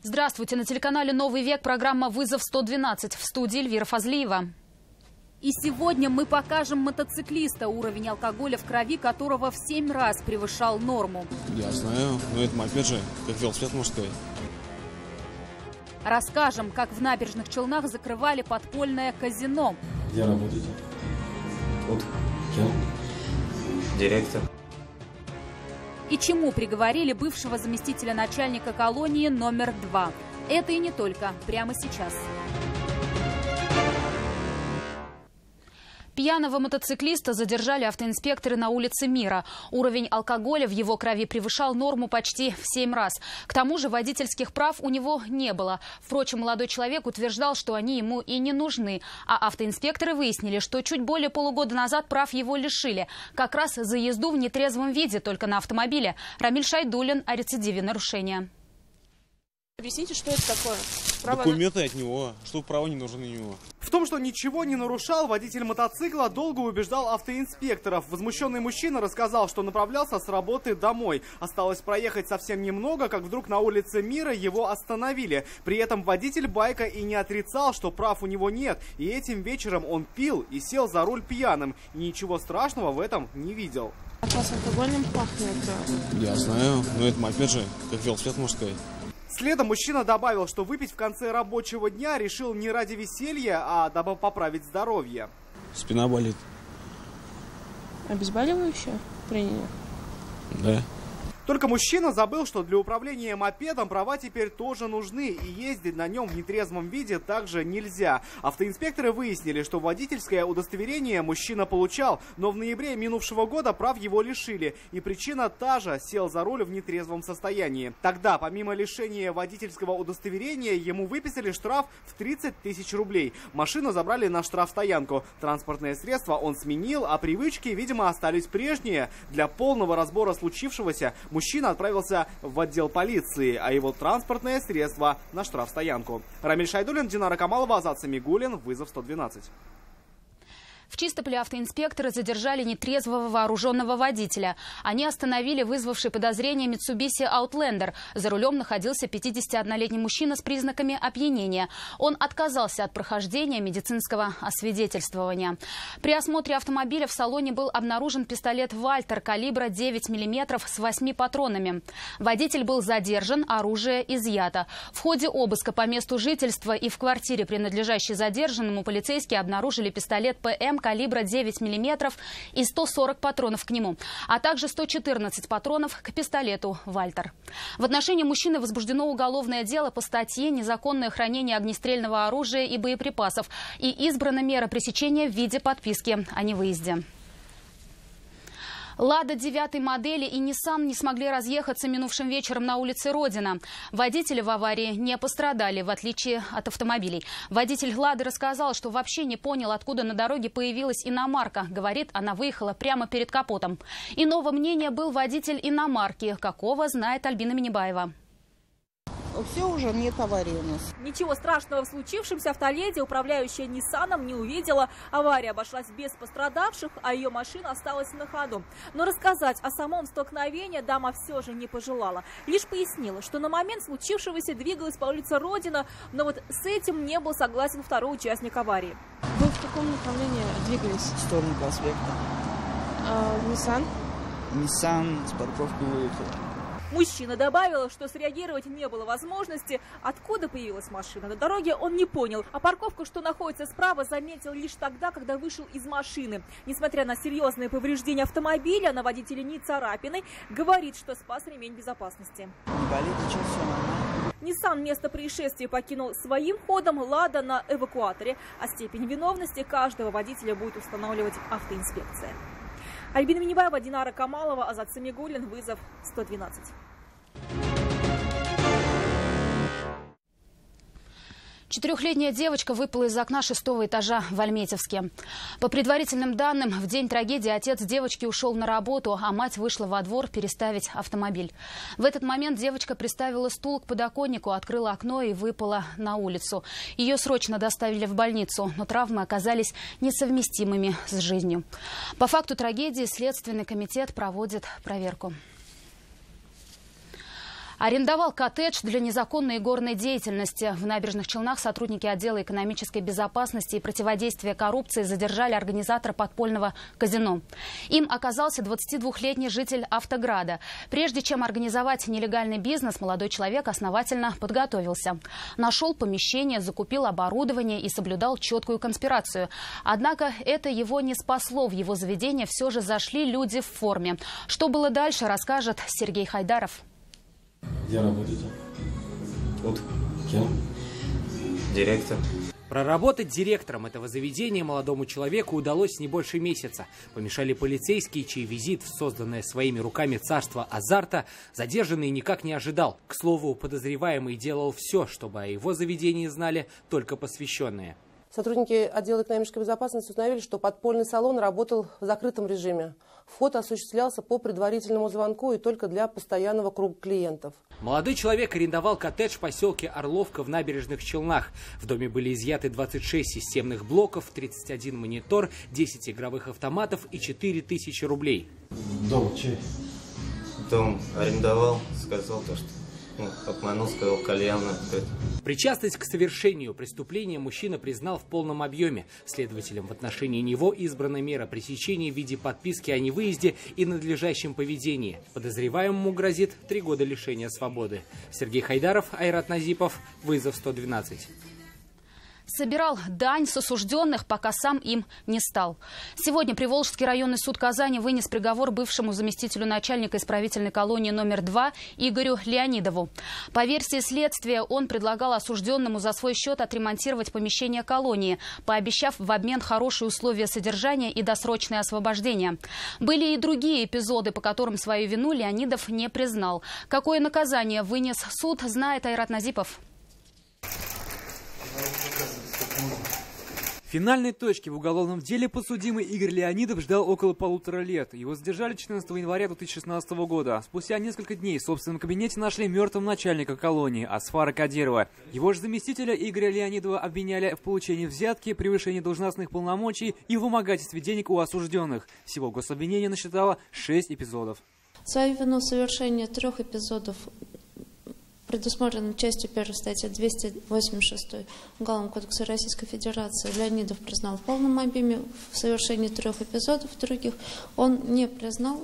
Здравствуйте. На телеканале «Новый век» программа «Вызов 112». В студии Эльвира Фазлиева. И сегодня мы покажем мотоциклиста, уровень алкоголя в крови которого в 7 раз превышал норму. Я знаю, но это мопед же, как велосипед, можно сказать. Расскажем, как в Набережных Челнах закрывали подпольное казино. Где работаете? Вот я директор. И чему приговорили бывшего заместителя начальника колонии номер 2. Это и не только. Прямо сейчас. Пьяного мотоциклиста задержали автоинспекторы на улице Мира. Уровень алкоголя в его крови превышал норму почти в 7 раз. К тому же водительских прав у него не было. Впрочем, молодой человек утверждал, что они ему и не нужны. А автоинспекторы выяснили, что чуть более полугода назад прав его лишили. Как раз за езду в нетрезвом виде только на автомобиле. Рамиль Шайдуллин о рецидиве нарушения. Объясните, что это такое? Документы от него, что права не нужны ему. В том, что ничего не нарушал, водитель мотоцикла долго убеждал автоинспекторов. Возмущенный мужчина рассказал, что направлялся с работы домой. Осталось проехать совсем немного, как вдруг на улице Мира его остановили. При этом водитель байка и не отрицал, что прав у него нет. И этим вечером он пил и сел за руль пьяным. И ничего страшного в этом не видел. От вас алкогольным пахнет. Я знаю, но это мопед же, как велосипед, можно сказать. Следом мужчина добавил, что выпить в конце рабочего дня решил не ради веселья, а дабы поправить здоровье. Спина болит. Обезболивающее приняли? Да. Только мужчина забыл, что для управления мопедом права теперь тоже нужны, и ездить на нем в нетрезвом виде также нельзя. Автоинспекторы выяснили, что водительское удостоверение мужчина получал, но в ноябре минувшего года прав его лишили. И причина та же – сел за руль в нетрезвом состоянии. Тогда, помимо лишения водительского удостоверения, ему выписали штраф в 30 тысяч рублей. Машину забрали на штрафстоянку. Транспортное средство он сменил, а привычки, видимо, остались прежние. Для полного разбора случившегося мужчина отправился в отдел полиции, а его транспортное средство на штрафстоянку. Рамиль Шайдуллин, Динара Камалова, Азат Самигуллин. Вызов 112. В Чистополе автоинспекторы задержали нетрезвого вооруженного водителя. Они остановили вызвавший подозрение Mitsubishi Outlander. За рулем находился 51-летний мужчина с признаками опьянения. Он отказался от прохождения медицинского освидетельствования. При осмотре автомобиля в салоне был обнаружен пистолет «Вальтер» калибра 9 мм с 8 патронами. Водитель был задержан, оружие изъято. В ходе обыска по месту жительства и в квартире, принадлежащей задержанному, полицейские обнаружили пистолет ПМ калибра 9 мм и 140 патронов к нему, а также 114 патронов к пистолету «Вальтер». В отношении мужчины возбуждено уголовное дело по статье «Незаконное хранение огнестрельного оружия и боеприпасов» и избрана мера пресечения в виде подписки о невыезде. «Лада» 9-й модели и «Ниссан» не смогли разъехаться минувшим вечером на улице Родина. Водители в аварии не пострадали, в отличие от автомобилей. Водитель «Лады» рассказал, что вообще не понял, откуда на дороге появилась иномарка. Говорит, она выехала прямо перед капотом. Иного мнения был водитель иномарки. Какого, знает Альбина Минибаева. Все, уже нет аварии у нас. Ничего страшного в случившемся автоледи управляющая «Ниссаном» не увидела. Авария обошлась без пострадавших, а ее машина осталась на ходу. Но рассказать о самом столкновении дама все же не пожелала. Лишь пояснила, что на момент случившегося двигалась по улице Родина, но вот с этим не был согласен второй участник аварии. Вы в каком направлении двигались? В сторону проспекта. «Ниссан»? Ниссан с парковки выехал. Мужчина добавил, что среагировать не было возможности. Откуда появилась машина на дороге, он не понял. А парковку, что находится справа, заметил лишь тогда, когда вышел из машины. Несмотря на серьезные повреждения автомобиля, на водителе ни царапины, говорит, что спас ремень безопасности. Не болит, ничего, все нормально. «Ниссан» место происшествия покинул своим ходом, «Лада» на эвакуаторе. А степень виновности каждого водителя будет устанавливать автоинспекция. Альбина Минибаева, Динара Камалова, Азат Самигуллин. Вызов 112. Четырехлетняя девочка выпала из окна 6-го этажа в Альметьевске. По предварительным данным, в день трагедии отец девочки ушел на работу, а мать вышла во двор переставить автомобиль. В этот момент девочка приставила стул к подоконнику, открыла окно и выпала на улицу. Ее срочно доставили в больницу, но травмы оказались несовместимыми с жизнью. По факту трагедии Следственный комитет проводит проверку. Арендовал коттедж для незаконной игорной деятельности. В Набережных Челнах сотрудники отдела экономической безопасности и противодействия коррупции задержали организатора подпольного казино. Им оказался 22-летний житель Автограда. Прежде чем организовать нелегальный бизнес, молодой человек основательно подготовился. Нашел помещение, закупил оборудование и соблюдал четкую конспирацию. Однако это его не спасло. В его заведение все же зашли люди в форме. Что было дальше, расскажет Сергей Хайдаров. Где работаете? Вот кем? Директор. Проработать директором этого заведения молодому человеку удалось не больше месяца. Помешали полицейские, чей визит в созданное своими руками царство азарта задержанный никак не ожидал. К слову, подозреваемый делал все, чтобы о его заведении знали только посвященные. Сотрудники отдела экономической безопасности установили, что подпольный салон работал в закрытом режиме. Вход осуществлялся по предварительному звонку и только для постоянного круга клиентов. Молодой человек арендовал коттедж в поселке Орловка в Набережных Челнах. В доме были изъяты 26 системных блоков, 31 монитор, 10 игровых автоматов и 4000 рублей. Дом чей? Дом арендовал, сказал то, что обманул, сказал, кальян открыт. Причастность к совершению преступления мужчина признал в полном объеме. Следователям в отношении него избрана мера пресечения в виде подписки о невыезде и надлежащем поведении. Подозреваемому грозит 3 года лишения свободы. Сергей Хайдаров, Айрат Назипов, вызов 112. Собирал дань с осужденных, пока сам им не стал. Сегодня Приволжский районный суд Казани вынес приговор бывшему заместителю начальника исправительной колонии номер 2 Игорю Леонидову. По версии следствия, он предлагал осужденному за свой счет отремонтировать помещение колонии, пообещав в обмен хорошие условия содержания и досрочное освобождение. Были и другие эпизоды, по которым свою вину Леонидов не признал. Какое наказание вынес суд, знает Айрат Назипов. Финальной точки в уголовном деле подсудимый Игорь Леонидов ждал около 1,5 лет. Его задержали 14 января 2016 года. Спустя несколько дней в собственном кабинете нашли мертвым начальника колонии Асфара Кадирова. Его же заместителя Игоря Леонидова обвиняли в получении взятки, превышении должностных полномочий и вымогательстве денег у осужденных. Всего гособвинение насчитало 6 эпизодов. Свою вину совершения 3 эпизодов предусмотрено частью 1 статьи 286 Уголовного кодекса Российской Федерации. Леонидов признал в полном объеме в совершении 3 эпизодов, других он не признал.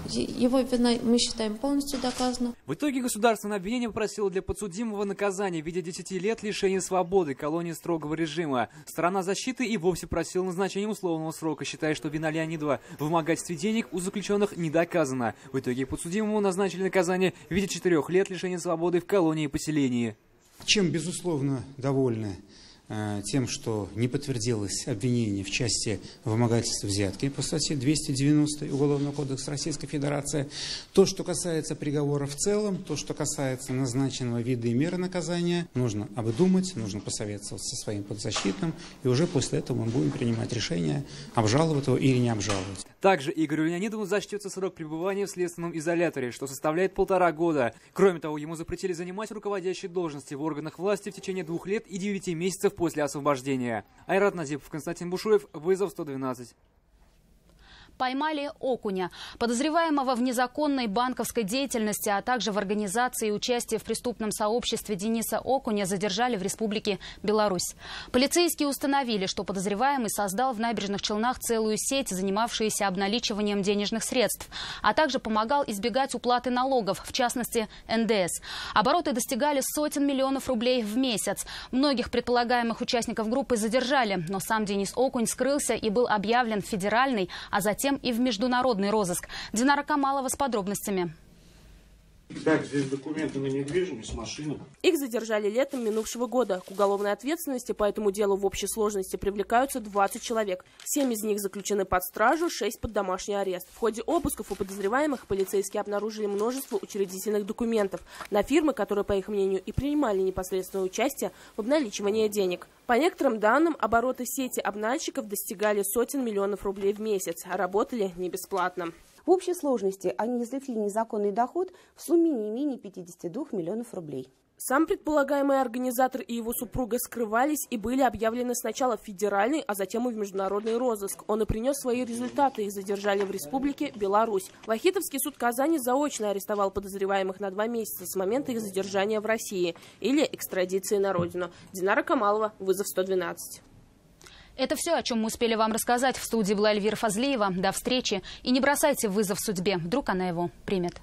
Его вина, мы считаем, полностью доказана. В итоге государственное обвинение попросило для подсудимого наказания в виде 10 лет лишения свободы, колонии строгого режима. Сторона защиты и вовсе просила назначения условного срока, считая, что вина Леонидова в вымогательстве денег у заключенных не доказана. В итоге подсудимому назначили наказание в виде 4 лет лишения свободы в колонии и поселении. Чем, безусловно, довольны? Тем, что не подтвердилось обвинение в части вымогательства взятки по статье 290 Уголовного кодекса Российской Федерации. То, что касается приговора в целом, то, что касается назначенного вида и меры наказания, нужно обдумать, нужно посоветоваться со своим подзащитным, и уже после этого мы будем принимать решение, обжаловать его или не обжаловать. Также Игорю Леонидову зачтется срок пребывания в следственном изоляторе, что составляет 1,5 года. Кроме того, ему запретили занимать руководящие должности в органах власти в течение 2 лет и 9 месяцев после освобождения. Айрат Назипов, Константин Бушуев, вызов 112. Поймали окуня. Подозреваемого в незаконной банковской деятельности, а также в организации и участии в преступном сообществе Дениса Окуня задержали в Республике Беларусь. Полицейские установили, что подозреваемый создал в Набережных Челнах целую сеть, занимавшуюся обналичиванием денежных средств, а также помогал избегать уплаты налогов, в частности НДС. Обороты достигали сотен миллионов рублей в месяц. Многих предполагаемых участников группы задержали, но сам Денис Окунь скрылся и был объявлен в федеральный, а затем и в международный розыск. Динара Камалова с подробностями. Так, здесь документы на недвижимость, машина. Их задержали летом минувшего года. К уголовной ответственности по этому делу в общей сложности привлекаются 20 человек. 7 из них заключены под стражу, 6 под домашний арест. В ходе обысков у подозреваемых полицейские обнаружили множество учредительных документов на фирмы, которые, по их мнению, и принимали непосредственное участие в обналичивании денег. По некоторым данным, обороты сети обнальщиков достигали сотен миллионов рублей в месяц, а работали не бесплатно. В общей сложности они извлекли незаконный доход в сумме не менее 52 миллионов рублей. Сам предполагаемый организатор и его супруга скрывались и были объявлены сначала в федеральный, а затем и в международный розыск. Он и принес свои результаты. Их задержали в Республике Беларусь. Вахитовский суд Казани заочно арестовал подозреваемых на 2 месяца с момента их задержания в России или экстрадиции на родину. Динара Камалова, «Вызов 112». Это все, о чем мы успели вам рассказать. В студии была Эльвира Фазлиева. До встречи. И не бросайте вызов судьбе. Вдруг она его примет.